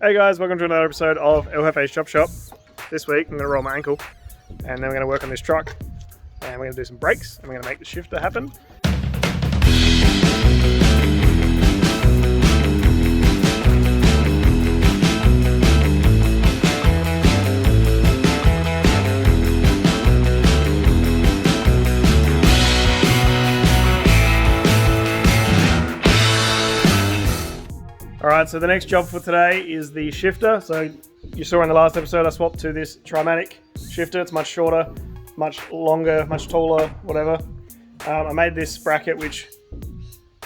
Hey guys, welcome to another episode of LFA's Chop Shop. This week I'm going to roll my ankle and then we're going to work on this truck and we're going to do some brakes and we're going to make the shifter happen. Alright, so the next job for today is the shifter. So you saw in the last episode I swapped to this Trimatic shifter. It's much shorter, much longer, much taller, whatever. I made this bracket which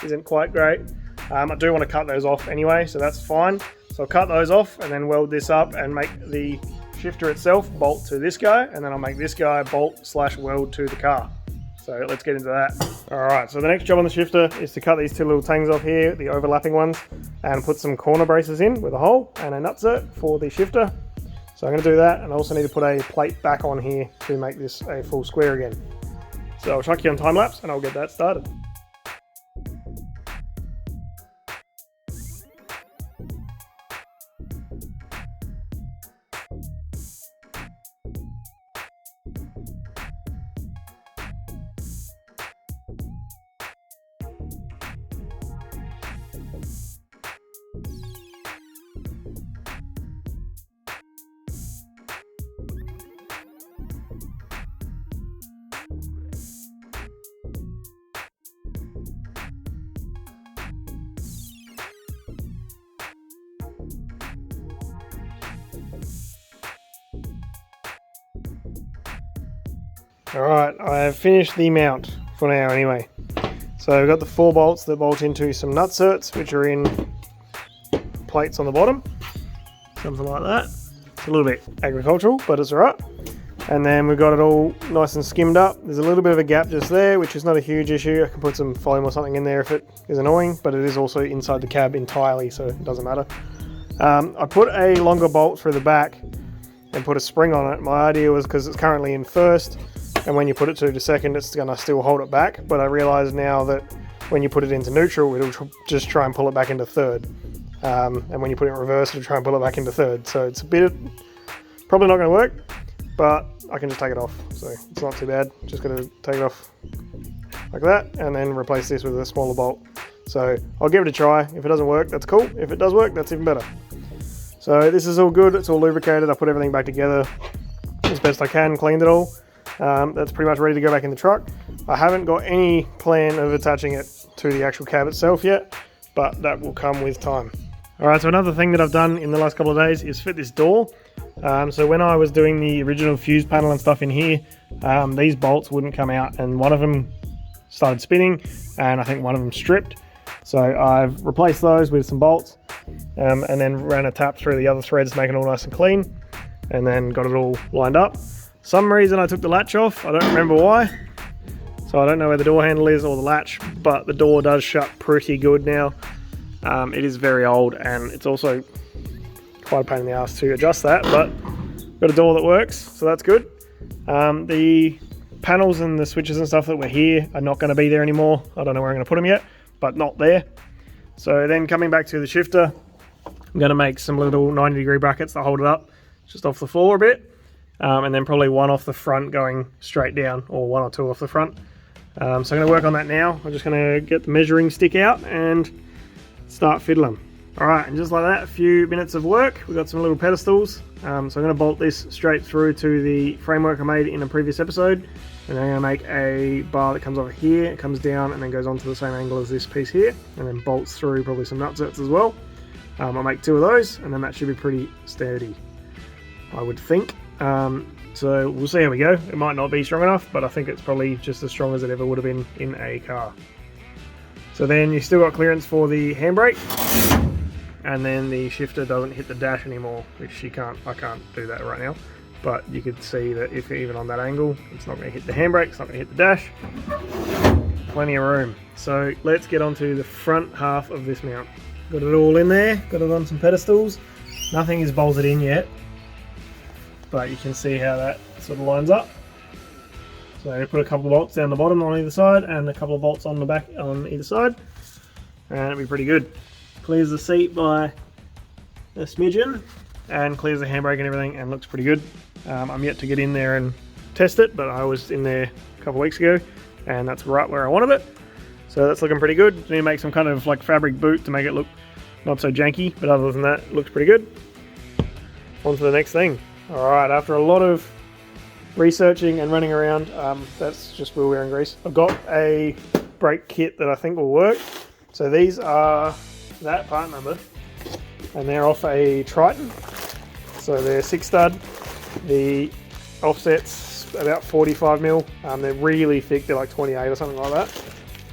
isn't quite great. I do want to cut those off anyway, so that's fine. So I'll cut those off and then weld this up and make the shifter itself bolt to this guy, and then I'll make this guy bolt/weld to the car. So let's get into that. Alright, so the next job on the shifter is to cut these two little tangs off here, the overlapping ones, and put some corner braces in with a hole and a nutset for the shifter. So I'm going to do that, and I also need to put a plate back on here to make this a full square again. So I'll chuck you on time lapse and I'll get that started. Alright, I have finished the mount for now anyway. So I've got the 4 bolts that bolt into some nutserts which are in plates on the bottom. Something like that. It's a little bit agricultural, but it's alright. And then we've got it all nice and skimmed up. There's a little bit of a gap just there, which is not a huge issue. I can put some foam or something in there if it is annoying, but it is also inside the cab entirely, so it doesn't matter. I put a longer bolt through the back and put a spring on it. My idea was because it's currently in first, and when you put it to second, it's going to still hold it back. But I realise now that when you put it into neutral, it'll just try and pull it back into third. And when you put it in reverse, it'll try and pull it back into third. So it's a bit, probably not going to work, but I can just take it off. So it's not too bad. Just going to take it off like that and then replace this with a smaller bolt. So I'll give it a try. If it doesn't work, that's cool. If it does work, that's even better. So this is all good. It's all lubricated. I put everything back together as best I can, cleaned it all. That's pretty much ready to go back in the truck. I haven't got any plan of attaching it to the actual cab itself yet, but that will come with time. Alright, so another thing that I've done in the last couple of days is fit this door. So when I was doing the original fuse panel and stuff in here, these bolts wouldn't come out, and one of them started spinning and I think one of them stripped. So I've replaced those with some bolts and then ran a tap through the other threads, making it all nice and clean, and then got it all lined up. Some reason I took the latch off, I don't remember why, so I don't know where the door handle is or the latch, but the door does shut pretty good now. It is very old and it's also quite a pain in the ass to adjust that, but got a door that works, so that's good. The panels and the switches and stuff that were here are not going to be there anymore. I don't know where I'm going to put them yet, but not there. So then coming back to the shifter, I'm going to make some little 90-degree brackets to hold it up just off the floor a bit. And then probably one off the front going straight down, or 1 or 2 off the front. So I'm going to work on that now. I'm just going to get the measuring stick out and start fiddling. Alright, and just like that, a few minutes of work. We've got some little pedestals. So I'm going to bolt this straight through to the framework I made in a previous episode. And then I'm going to make a bar that comes over here, it comes down and then goes onto the same angle as this piece here. And then bolts through probably some nutserts as well. I'll make 2 of those and then that should be pretty sturdy, I would think. So we'll see how we go. It might not be strong enough, but I think it's probably just as strong as it ever would have been in a car. So then you still got clearance for the handbrake, and then the shifter doesn't hit the dash anymore, which I can't do that right now, but you could see that if even on that angle, it's not going to hit the handbrake, it's not going to hit the dash. Plenty of room. So let's get onto the front half of this mount. Got it all in there, got it on some pedestals. Nothing is bolted in yet, but you can see how that sort of lines up. So I put a couple of bolts down the bottom on either side and a couple of bolts on the back on either side, and it'll be pretty good. Clears the seat by a smidgen and clears the handbrake and everything and looks pretty good. I'm yet to get in there and test it, but I was in there a couple of weeks ago and that's right where I wanted it. So that's looking pretty good. Need to make some kind of like fabric boot to make it look not so janky, but other than that, it looks pretty good. On to the next thing. Alright, after a lot of researching and running around, that's just wheel bearing grease. I've got a brake kit that I think will work. So these are that part number, and they're off a Triton. So they're 6 stud. The offset's about 45mm. They're really thick, they're like 28 or something like that.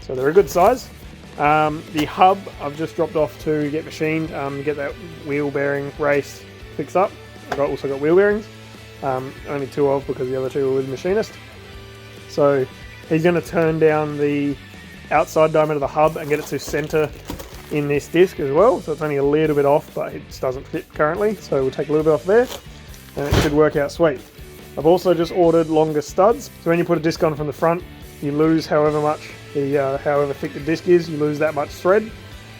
So they're a good size. The hub I've just dropped off to get machined, get that wheel bearing race fixed up. I've also got wheel bearings, only 2 of because the other 2 were with the machinist. So he's going to turn down the outside diameter of the hub and get it to center in this disc as well. So it's only a little bit off, but it just doesn't fit currently. So we'll take a little bit off there and it should work out sweet. I've also just ordered longer studs. So when you put a disc on from the front, you lose however much however thick the disc is, you lose that much thread.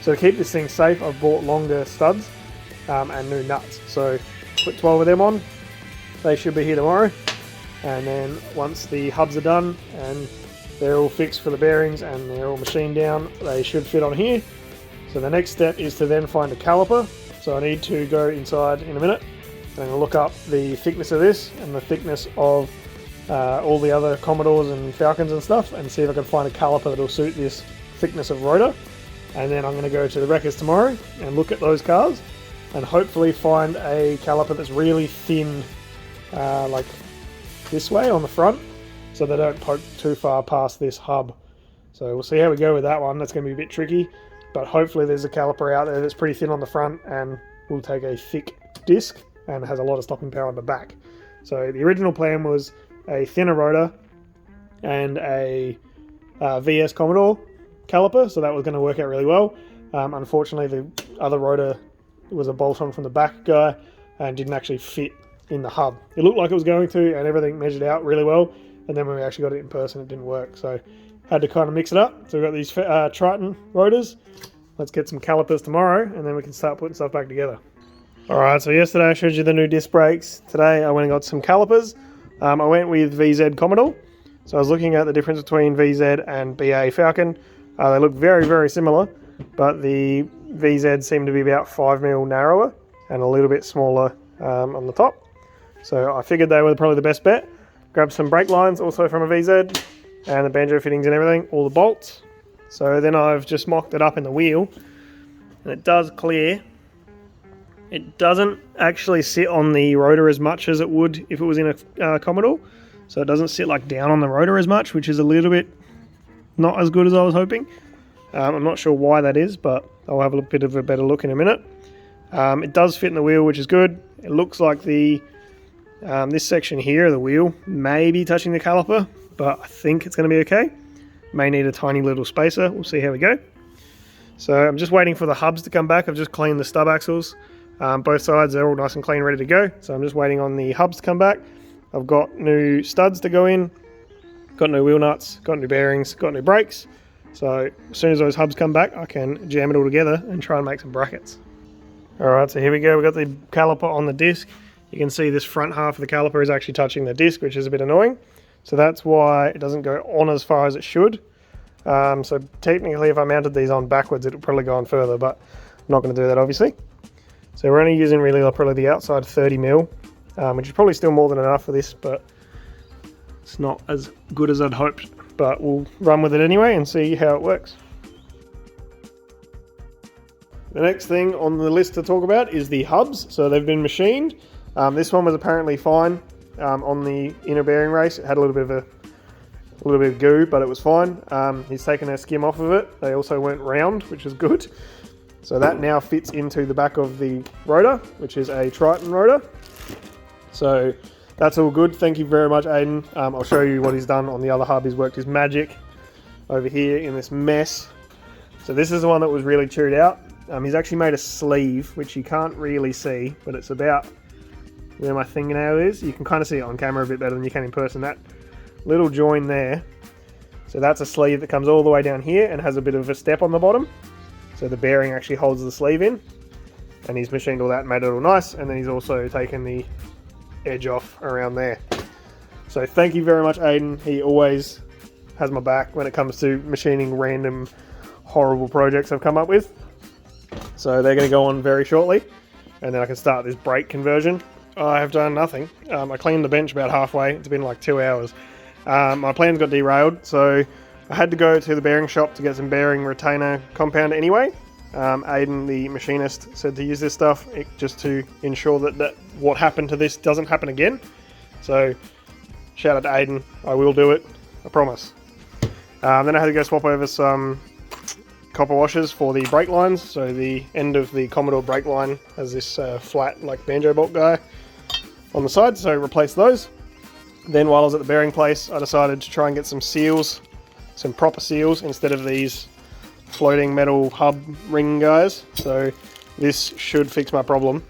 So to keep this thing safe, I've bought longer studs and new nuts. So put 12 of them on. They should be here tomorrow. And then once the hubs are done and they're all fixed for the bearings and they're all machined down, they should fit on here. So the next step is to then find a caliper. So I need to go inside in a minute and I'm going to look up the thickness of this and the thickness of all the other Commodores and Falcons and stuff, and see if I can find a caliper that will suit this thickness of rotor. And then I'm going to go to the wreckers tomorrow and look at those cars and hopefully find a caliper that's really thin, like this way on the front, so they don't poke too far past this hub. So we'll see how we go with that one. That's going to be a bit tricky, but hopefully there's a caliper out there that's pretty thin on the front and will take a thick disc and has a lot of stopping power on the back. So the original plan was a thinner rotor and a VS Commodore caliper, so that was going to work out really well. Unfortunately, the other rotor was a bolt-on from the back guy and didn't actually fit in the hub. It looked like it was going to, and everything measured out really well, and then when we actually got it in person, it didn't work. So had to kind of mix it up. So we've got these Triton rotors. Let's get some calipers tomorrow, and then we can start putting stuff back together. Alright, so yesterday I showed you the new disc brakes. Today I went and got some calipers. I went with VZ Commodore. So I was looking at the difference between VZ and BA Falcon. They look very, very similar, but the VZ seemed to be about 5mm narrower and a little bit smaller on the top. So I figured they were probably the best bet. Grabbed some brake lines also from a VZ and the banjo fittings and everything, all the bolts. So then I've just mocked it up in the wheel and it does clear. It doesn't actually sit on the rotor as much as it would if it was in a Commodore. So it doesn't sit like down on the rotor as much, which is a little bit not as good as I was hoping. I'm not sure why that is, but I'll have a bit of a better look in a minute. It does fit in the wheel, which is good. It looks like the this section here of the wheel may be touching the caliper, but I think it's going to be okay. May need a tiny little spacer. We'll see how we go. So I'm just waiting for the hubs to come back. I've just cleaned the stub axles. Both sides are all nice and clean, ready to go. So I'm just waiting on the hubs to come back. I've got new studs to go in, got new wheel nuts, got new bearings, got new brakes. So as soon as those hubs come back, I can jam it all together and try and make some brackets. Alright, so here we go. We've got the caliper on the disc. You can see this front half of the caliper is actually touching the disc, which is a bit annoying. So that's why it doesn't go on as far as it should. So technically if I mounted these on backwards, it would probably go on further, but I'm not going to do that obviously. So we're only using really probably the outside 30mm, which is probably still more than enough for this, but it's not as good as I'd hoped. But we'll run with it anyway and see how it works. The next thing on the list to talk about is the hubs. So they've been machined. This one was apparently fine on the inner bearing race. It had a little bit of goo, but it was fine. He's taken a skim off of it. They also went round, which is good. So that now fits into the back of the rotor, which is a Triton rotor. So that's all good. Thank you very much, Aiden. I'll show you what he's done on the other hub. He's worked his magic over here in this mess. So this is the one that was really chewed out. He's actually made a sleeve, which you can't really see, but it's about where my fingernail is. You can kind of see it on camera a bit better than you can in person. That little join there. So that's a sleeve that comes all the way down here and has a bit of a step on the bottom. So the bearing actually holds the sleeve in. and he's machined all that and made it all nice, and then he's also taken the edge off around there. So thank you very much, Aiden. He always has my back when it comes to machining random horrible projects I've come up with. So they're going to go on very shortly, and then I can start this brake conversion. I have done nothing. I cleaned the bench about halfway. It's been like 2 hours. My plans got derailed, so I had to go to the bearing shop to get some bearing retainer compound anyway. Aiden, the machinist, said to use this stuff just to ensure that what happened to this doesn't happen again. So shout out to Aiden. I will do it. I promise. Then I had to go swap over some copper washers for the brake lines. So the end of the Commodore brake line has this flat like banjo bolt guy on the side, so replace those. Then while I was at the bearing place, I decided to try and get some seals, some proper seals instead of these floating metal hub ring guys. So this should fix my problem,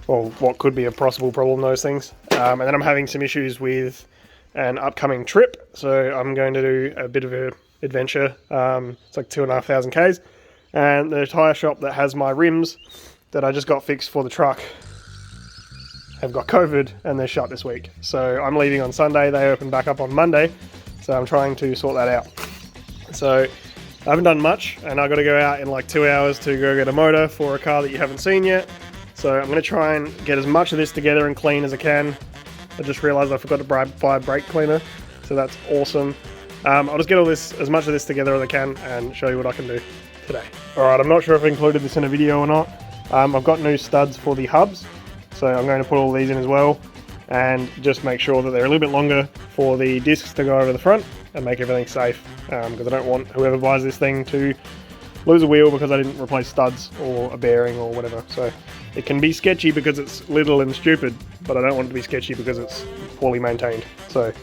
or what could be a possible problem, those things. And then I'm having some issues with an upcoming trip, so I'm going to do a bit of an adventure. It's like 2,500 Ks, and the tyre shop that has my rims that I just got fixed for the truck have got COVID and they're shut this week. So I'm leaving on Sunday, they open back up on Monday, so I'm trying to sort that out. So I haven't done much, and I've got to go out in like 2 hours to go get a motor for a car that you haven't seen yet. So I'm going to try and get as much of this together and clean as I can. I just realised I forgot to buy a brake cleaner, so that's awesome. I'll just get all this, as much of this together as I can, and show you what I can do today. Alright, I'm not sure if I included this in a video or not. I've got new studs for the hubs, so I'm going to put all these in as well, and just make sure that they're a little bit longer for the discs to go over the front and make everything safe, because I don't want whoever buys this thing to lose a wheel because I didn't replace studs or a bearing or whatever. So it can be sketchy because it's little and stupid, but I don't want it to be sketchy because it's poorly maintained. So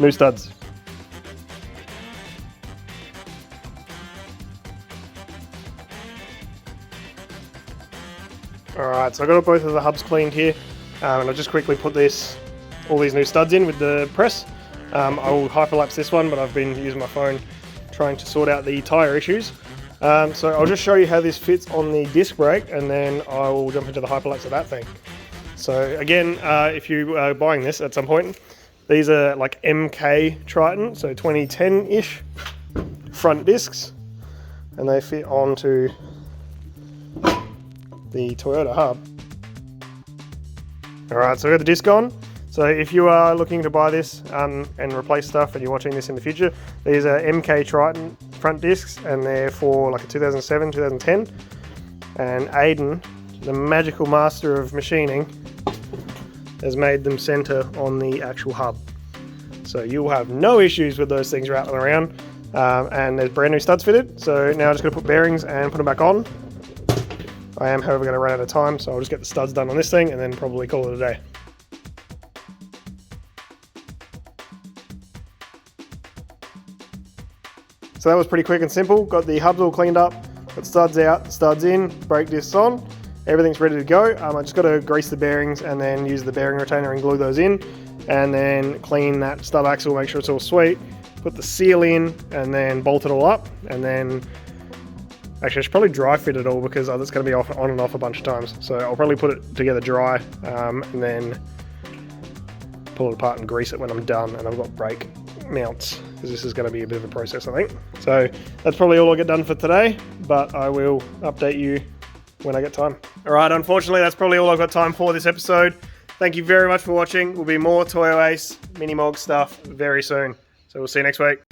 new studs. Alright, so I got both of the hubs cleaned here, and I'll just quickly put all these new studs in with the press. I will hyperlapse this one, but I've been using my phone trying to sort out the tyre issues. So I'll just show you how this fits on the disc brake, and then I will jump into the hyperlapse of that thing. So again, if you are buying this at some point, these are like MK Triton, so 2010-ish front discs, and they fit onto the Toyota hub. Alright, so we got the disc on. So if you are looking to buy this and replace stuff, and you're watching this in the future, these are MK Triton front discs, and they're for like a 2007, 2010. And Aiden, the magical master of machining, has made them center on the actual hub. So you'll have no issues with those things rattling around. And there's brand new studs fitted. So now I'm just going to put bearings and put them back on. I am, however, going to run out of time, so I'll just get the studs done on this thing and then probably call it a day. So that was pretty quick and simple. Got the hubs all cleaned up, got studs out, studs in, brake discs on. Everything's ready to go. I just got to grease the bearings and then use the bearing retainer and glue those in, and then clean that stub axle, make sure it's all sweet, put the seal in, and then bolt it all up, and then actually I should probably dry fit it all because that's going to be on and off a bunch of times. So I'll probably put it together dry, and then pull it apart and grease it when I'm done, and I've got brake mounts, because this is going to be a bit of a process, I think. So that's probably all I'll get done for today, but I will update you when I get time. Alright, unfortunately that's probably all I've got time for this episode. Thank you very much for watching. Will be more Toyo Ace Minimog stuff very soon. So we'll see you next week.